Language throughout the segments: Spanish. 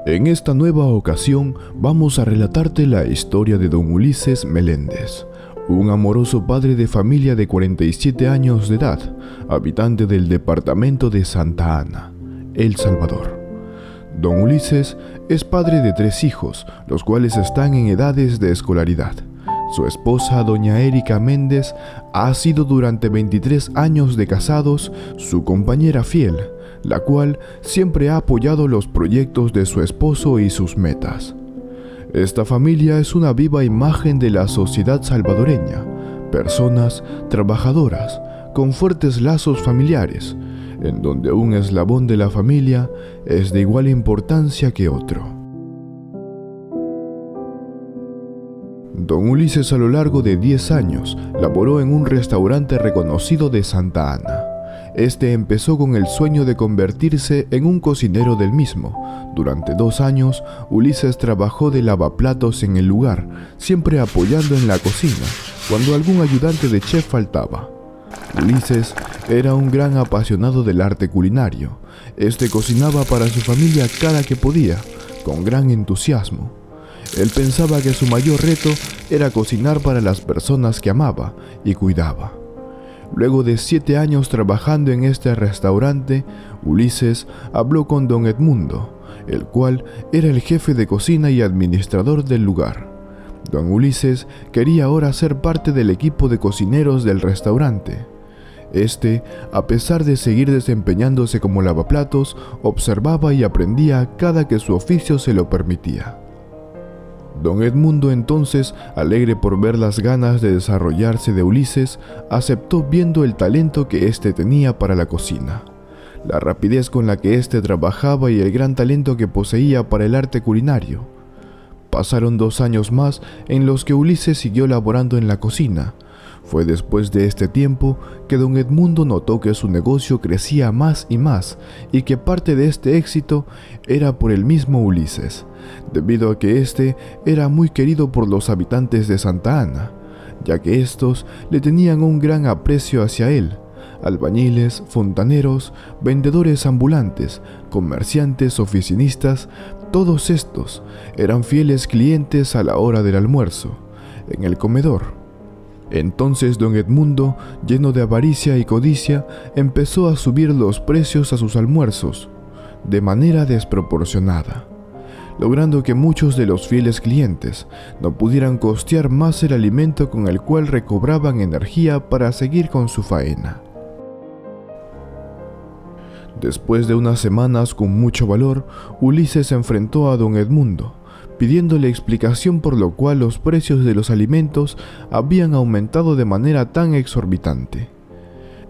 En esta nueva ocasión vamos a relatarte la historia de don Ulises Meléndez, un amoroso padre de familia de 47 años de edad, habitante del departamento de Santa Ana, El Salvador. Don Ulises es padre de 3 hijos, los cuales están en edades de escolaridad. Su esposa, doña Erika Méndez, ha sido durante 23 años de casados su compañera fiel, la cual siempre ha apoyado los proyectos de su esposo y sus metas. Esta familia es una viva imagen de la sociedad salvadoreña, personas trabajadoras, con fuertes lazos familiares, en donde un eslabón de la familia es de igual importancia que otro. Don Ulises a lo largo de 10 años laboró en un restaurante reconocido de Santa Ana. Este empezó con el sueño de convertirse en un cocinero del mismo. Durante 2 años, Ulises trabajó de lavaplatos en el lugar, siempre apoyando en la cocina, cuando algún ayudante de chef faltaba. Ulises era un gran apasionado del arte culinario. Este cocinaba para su familia cada que podía, con gran entusiasmo. Él pensaba que su mayor reto era cocinar para las personas que amaba y cuidaba. Luego de 7 años trabajando en este restaurante, Ulises habló con don Edmundo, el cual era el jefe de cocina y administrador del lugar. Don Ulises quería ahora ser parte del equipo de cocineros del restaurante. A pesar de seguir desempeñándose como lavaplatos, observaba y aprendía cada que su oficio se lo permitía. Don Edmundo entonces, alegre por ver las ganas de desarrollarse de Ulises, aceptó viendo el talento que éste tenía para la cocina, la rapidez con la que éste trabajaba y el gran talento que poseía para el arte culinario. Pasaron 2 años más en los que Ulises siguió laborando en la cocina. Fue después de este tiempo que don Edmundo notó que su negocio crecía más y más y que parte de este éxito era por el mismo Ulises, debido a que era muy querido por los habitantes de Santa Ana, ya que estos le tenían un gran aprecio hacia él. Albañiles, fontaneros, vendedores ambulantes, comerciantes, oficinistas, todos estos eran fieles clientes a la hora del almuerzo, en el comedor. Entonces don Edmundo, lleno de avaricia y codicia, empezó a subir los precios a sus almuerzos de manera desproporcionada, logrando que muchos de los fieles clientes no pudieran costear más el alimento con el cual recobraban energía para seguir con su faena. Después de unas semanas con mucho valor, Ulises se enfrentó a don Edmundo, pidiéndole explicación por lo cual los precios de los alimentos habían aumentado de manera tan exorbitante.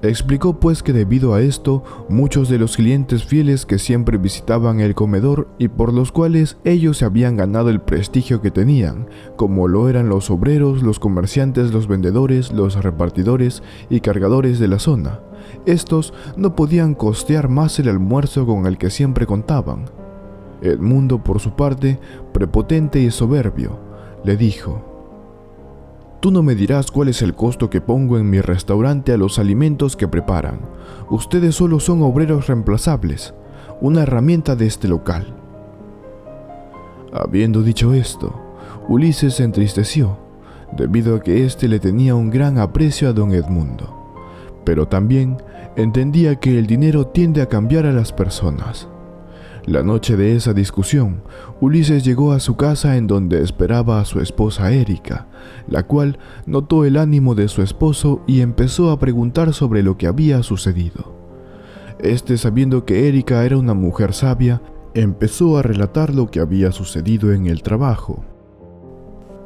Explicó pues que debido a esto, muchos de los clientes fieles que siempre visitaban el comedor y por los cuales ellos se habían ganado el prestigio que tenían, como lo eran los obreros, los comerciantes, los vendedores, los repartidores y cargadores de la zona, estos no podían costear más el almuerzo con el que siempre contaban. Edmundo, por su parte, prepotente y soberbio, le dijo: «Tú no me dirás cuál es el costo que pongo en mi restaurante a los alimentos que preparan. Ustedes solo son obreros reemplazables, una herramienta de este local». Habiendo dicho esto, Ulises se entristeció, debido a que le tenía un gran aprecio a don Edmundo, pero también entendía que el dinero tiende a cambiar a las personas. La noche de esa discusión, Ulises llegó a su casa en donde esperaba a su esposa Erika, la cual notó el ánimo de su esposo y empezó a preguntar sobre lo que había sucedido. Sabiendo que Erika era una mujer sabia, empezó a relatar lo que había sucedido en el trabajo.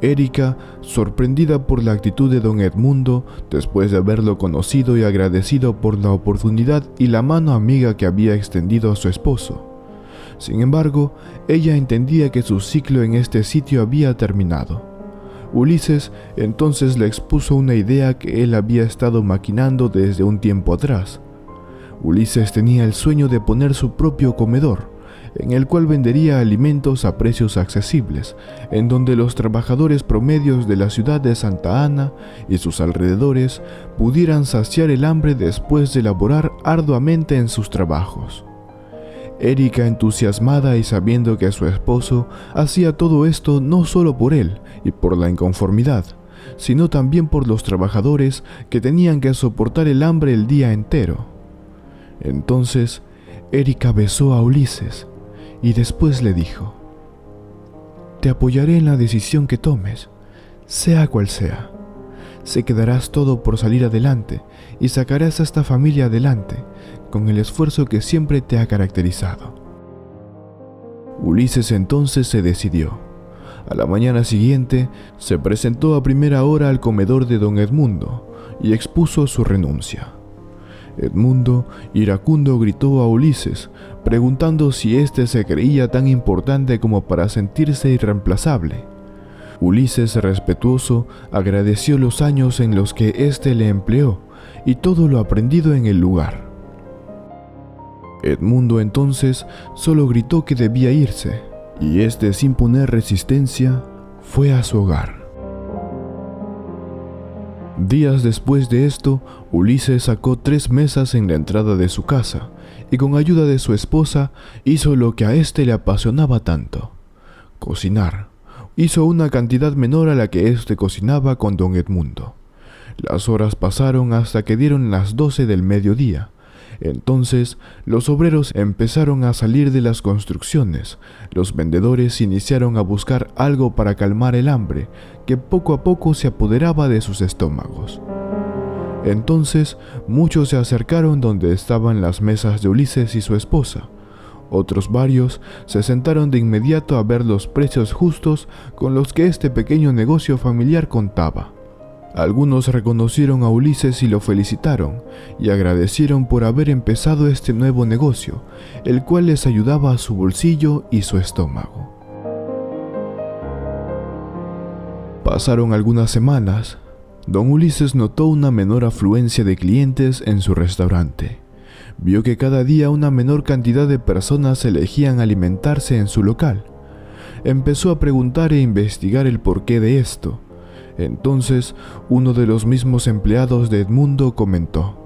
Erika, sorprendida por la actitud de don Edmundo, después de haberlo conocido y agradecido por la oportunidad y la mano amiga que había extendido a su esposo. Sin embargo, ella entendía que su ciclo en este sitio había terminado. Ulises entonces le expuso una idea que él había estado maquinando desde un tiempo atrás. Ulises tenía el sueño de poner su propio comedor, en el cual vendería alimentos a precios accesibles, en donde los trabajadores promedios de la ciudad de Santa Ana y sus alrededores pudieran saciar el hambre después de laborar arduamente en sus trabajos. Erika, entusiasmada y sabiendo que su esposo hacía todo esto no solo por él y por la inconformidad, sino también por los trabajadores que tenían que soportar el hambre el día entero. Entonces, Erika besó a Ulises y después le dijo: «Te apoyaré en la decisión que tomes, sea cual sea. Sé que darás todo por salir adelante y sacarás a esta familia adelante con el esfuerzo que siempre te ha caracterizado». Ulises entonces se decidió. A la mañana siguiente se presentó a primera hora al comedor de don Edmundo y expuso su renuncia. Edmundo, iracundo, gritó a Ulises, preguntando si éste se creía tan importante como para sentirse irreemplazable. Ulises, respetuoso, agradeció los años en los que éste le empleó y todo lo aprendido en el lugar. Edmundo entonces solo gritó que debía irse, y éste, sin poner resistencia, fue a su hogar. Días después de esto, Ulises sacó 3 mesas en la entrada de su casa y con ayuda de su esposa hizo lo que a éste le apasionaba tanto: cocinar. Hizo una cantidad menor a la que éste cocinaba con don Edmundo. Las horas pasaron hasta que dieron las 12 del mediodía. Entonces, los obreros empezaron a salir de las construcciones. Los vendedores iniciaron a buscar algo para calmar el hambre, que poco a poco se apoderaba de sus estómagos. Entonces, muchos se acercaron donde estaban las mesas de Ulises y su esposa. Otros varios se sentaron de inmediato a ver los precios justos con los que este pequeño negocio familiar contaba. Algunos reconocieron a Ulises y lo felicitaron, y agradecieron por haber empezado este nuevo negocio, el cual les ayudaba a su bolsillo y su estómago. Pasaron algunas semanas. Don Ulises notó una menor afluencia de clientes en su restaurante. Vio que cada día una menor cantidad de personas elegían alimentarse en su local. Empezó a preguntar e investigar el porqué de esto. Entonces, uno de los mismos empleados de Edmundo comentó: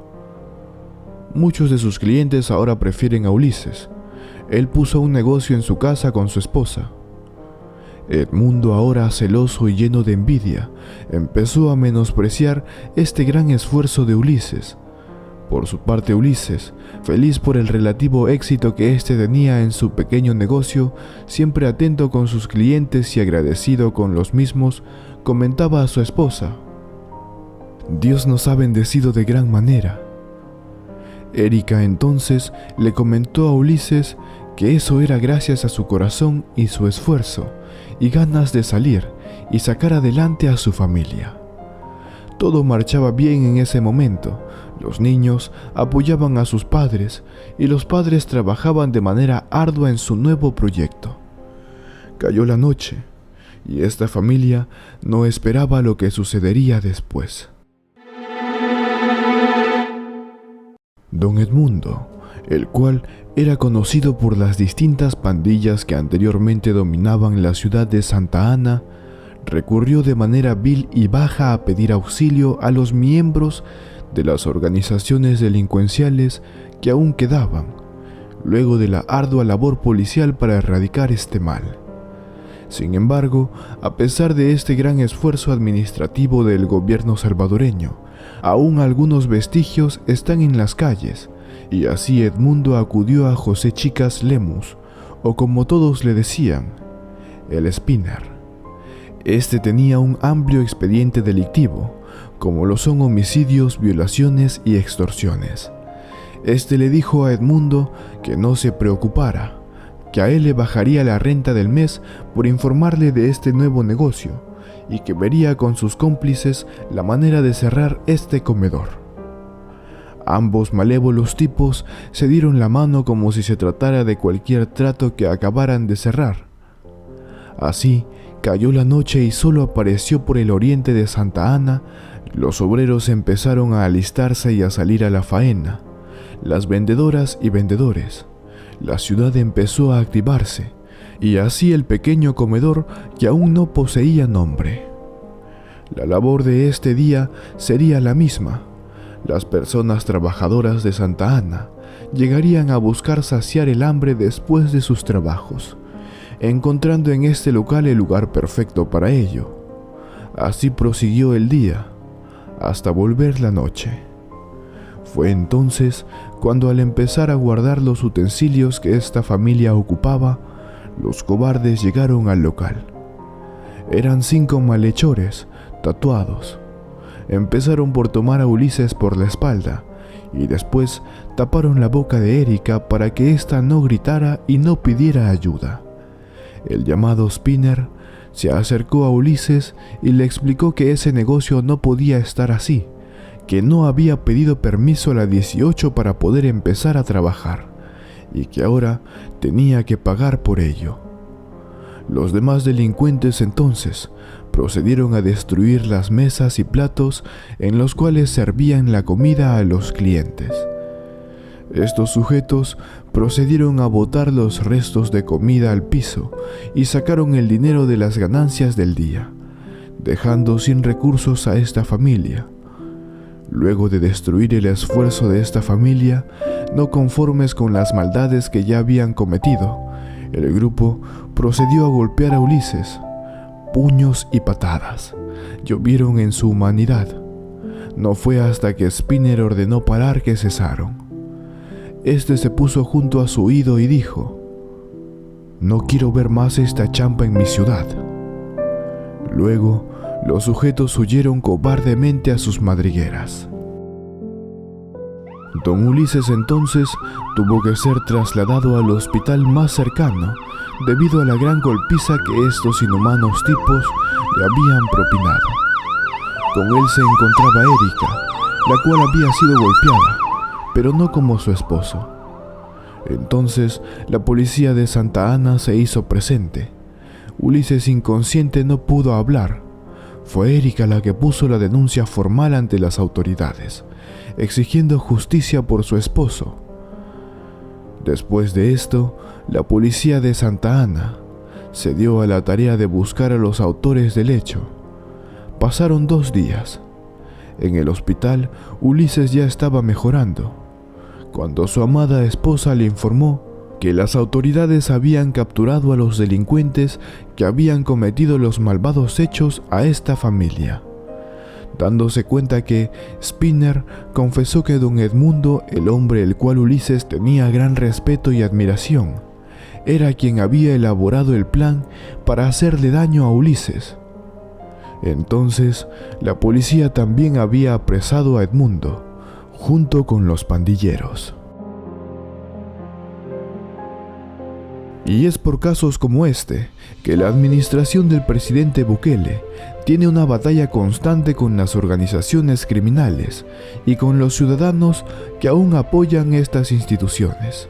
«Muchos de sus clientes ahora prefieren a Ulises. Él puso un negocio en su casa con su esposa». Edmundo, ahora celoso y lleno de envidia, empezó a menospreciar este gran esfuerzo de Ulises. Por su parte, Ulises, feliz por el relativo éxito que éste tenía en su pequeño negocio, siempre atento con sus clientes y agradecido con los mismos, comentaba a su esposa: «Dios nos ha bendecido de gran manera». Erika entonces le comentó a Ulises que eso era gracias a su corazón y su esfuerzo, y ganas de salir y sacar adelante a su familia. Todo marchaba bien en ese momento. Los niños apoyaban a sus padres y los padres trabajaban de manera ardua en su nuevo proyecto. Cayó la noche y esta familia no esperaba lo que sucedería después. Don Edmundo, el cual era conocido por las distintas pandillas que anteriormente dominaban la ciudad de Santa Ana, recurrió de manera vil y baja a pedir auxilio a los miembros de las organizaciones delincuenciales que aún quedaban, luego de la ardua labor policial para erradicar este mal. Sin embargo, a pesar de este gran esfuerzo administrativo del gobierno salvadoreño, aún algunos vestigios están en las calles, y así Edmundo acudió a José Chicas Lemus, o como todos le decían, el Spinner. Este tenía un amplio expediente delictivo, como lo son homicidios, violaciones y extorsiones. Este le dijo a Edmundo que no se preocupara, que a él le bajaría la renta del mes por informarle de este nuevo negocio, y que vería con sus cómplices la manera de cerrar este comedor. Ambos malévolos tipos se dieron la mano como si se tratara de cualquier trato que acabaran de cerrar. Así, cayó la noche y solo apareció por el oriente de Santa Ana. Los obreros empezaron a alistarse y a salir a la faena, las vendedoras y vendedores. La ciudad empezó a activarse, y así el pequeño comedor que aún no poseía nombre. La labor de este día sería la misma. Las personas trabajadoras de Santa Ana llegarían a buscar saciar el hambre después de sus trabajos, encontrando en este local el lugar perfecto para ello. Así prosiguió el día, hasta volver la noche. Fue entonces cuando, al empezar a guardar los utensilios que esta familia ocupaba, los cobardes llegaron al local. Eran 5 malhechores, tatuados. Empezaron por tomar a Ulises por la espalda y después taparon la boca de Erika para que ésta no gritara y no pidiera ayuda. El llamado Spinner se acercó a Ulises y le explicó que ese negocio no podía estar así, que no había pedido permiso a la 18 para poder empezar a trabajar y que ahora tenía que pagar por ello. Los demás delincuentes entonces procedieron a destruir las mesas y platos en los cuales servían la comida a los clientes. Estos sujetos procedieron a botar los restos de comida al piso y sacaron el dinero de las ganancias del día, dejando sin recursos a esta familia. Luego de destruir el esfuerzo de esta familia, no conformes con las maldades que ya habían cometido, el grupo procedió a golpear a Ulises. Puños y patadas llovieron en su humanidad. No fue hasta que Spinner ordenó parar que cesaron. Este se puso junto a su oído y dijo: «No quiero ver más esta champa en mi ciudad». Luego, los sujetos huyeron cobardemente a sus madrigueras. Don Ulises entonces tuvo que ser trasladado al hospital más cercano debido a la gran golpiza que estos inhumanos tipos le habían propinado. Con él se encontraba Erika, la cual había sido golpeada, pero no como su esposo. Entonces la policía de Santa Ana se hizo presente. Ulises, inconsciente, no pudo hablar. Fue Erika la que puso la denuncia formal ante las autoridades, exigiendo justicia por su esposo. Después de esto, la policía de Santa Ana se dio a la tarea de buscar a los autores del hecho. Pasaron 2 días. En el hospital, Ulises ya estaba mejorando, cuando su amada esposa le informó que las autoridades habían capturado a los delincuentes que habían cometido los malvados hechos a esta familia. Dándose cuenta que Spinner confesó que don Edmundo, el hombre el cual Ulises tenía gran respeto y admiración, era quien había elaborado el plan para hacerle daño a Ulises. Entonces, la policía también había apresado a Edmundo, junto con los pandilleros. Y es por casos como este que la administración del presidente Bukele tiene una batalla constante con las organizaciones criminales y con los ciudadanos que aún apoyan estas instituciones.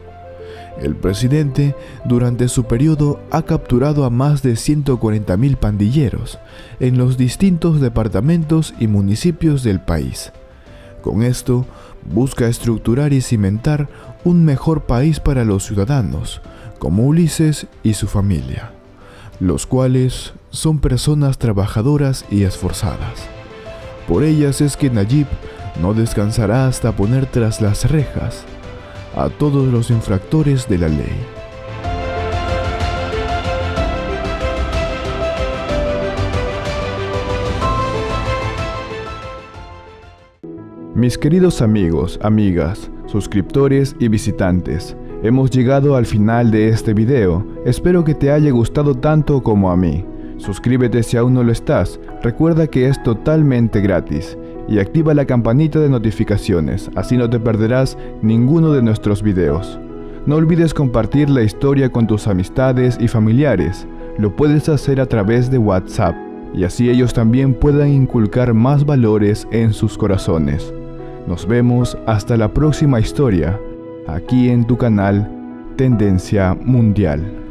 El presidente, durante su periodo, ha capturado a más de 140,000 pandilleros en los distintos departamentos y municipios del país. Con esto, busca estructurar y cimentar un mejor país para los ciudadanos, como Ulises y su familia, los cuales son personas trabajadoras y esforzadas. Por ellas es que Nayib no descansará hasta poner tras las rejas a todos los infractores de la ley. Mis queridos amigos, amigas, suscriptores y visitantes, hemos llegado al final de este video. Espero que te haya gustado tanto como a mí. Suscríbete si aún no lo estás. Recuerda que es totalmente gratis. Y activa la campanita de notificaciones, así no te perderás ninguno de nuestros videos. No olvides compartir la historia con tus amistades y familiares. Lo puedes hacer a través de WhatsApp, y así ellos también puedan inculcar más valores en sus corazones. Nos vemos hasta la próxima historia, aquí en tu canal Tendencia Mundial.